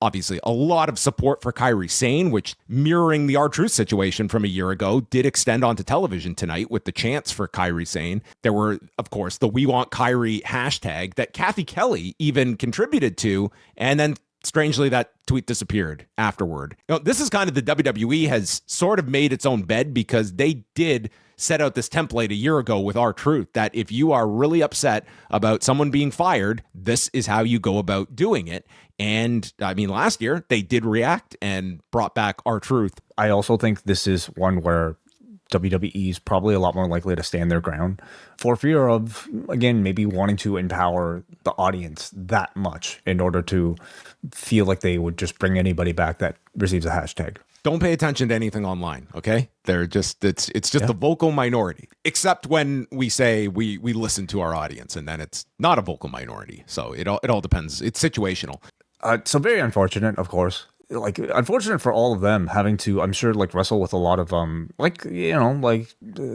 obviously a lot of support for Kairi Sane, which mirroring the R-Truth situation from a year ago did extend onto television tonight with the chants for Kairi Sane. There were, of course, the We Want Kairi hashtag that Kathy Kelly even contributed to, and then strangely, that tweet disappeared afterward. This is kind of the WWE has sort of made its own bed because they did set out this template a year ago with R-Truth that if you are really upset about someone being fired, this is how you go about doing it. And I mean, last year they did react and brought back R-Truth. I also think this is one where WWE is probably a lot more likely to stand their ground for fear of, again, maybe wanting to empower the audience that much in order to feel like they would just bring anybody back that receives a hashtag. Don't pay attention to anything online, okay? They're just it's just the vocal minority. Except when we say we listen to our audience, and then it's not a vocal minority. So it all depends. It's situational. So very unfortunate, of course. Like, unfortunate for all of them having to, I'm sure, like, wrestle with a lot of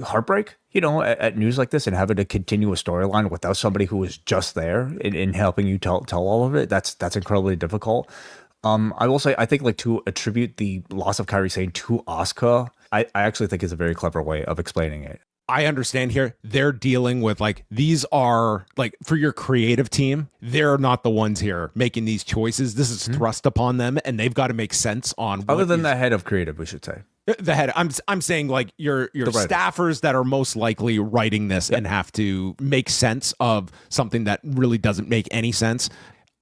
heartbreak, at news like this, and having to continue a storyline without somebody who was just there in helping you tell all of it. That's incredibly difficult. I will say, I think, like, to attribute the loss of Kairi Sane to Asuka, I actually think is a very clever way of explaining it. I understand here they're dealing with, like, these are, like, for your creative team, they're not the ones here making these choices. This is thrust upon them, and they've got to make sense on other than the head of creative, we should say. The head. I'm saying, like, your staffers that are most likely writing this and have to make sense of something that really doesn't make any sense.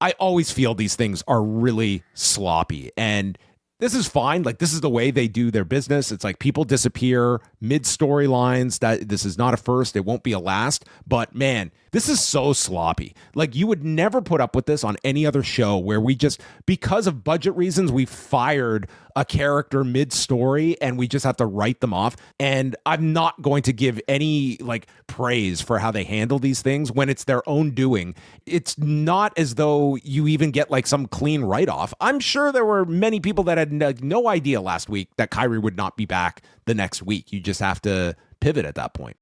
I always feel these things are really sloppy, and this is fine. Like, this is the way they do their business. It's like people disappear mid storylines. That this is not a first. It won't be a last. But man, this is so sloppy. Like, you would never put up with this on any other show where we just, because of budget reasons, we fired a character mid-story and we just have to write them off. And I'm not going to give any, like, praise for how they handle these things when it's their own doing. It's not as though you even get, like, some clean write-off. I'm sure there were many people that had no idea last week that Kairi would not be back the next week. You just have to pivot at that point.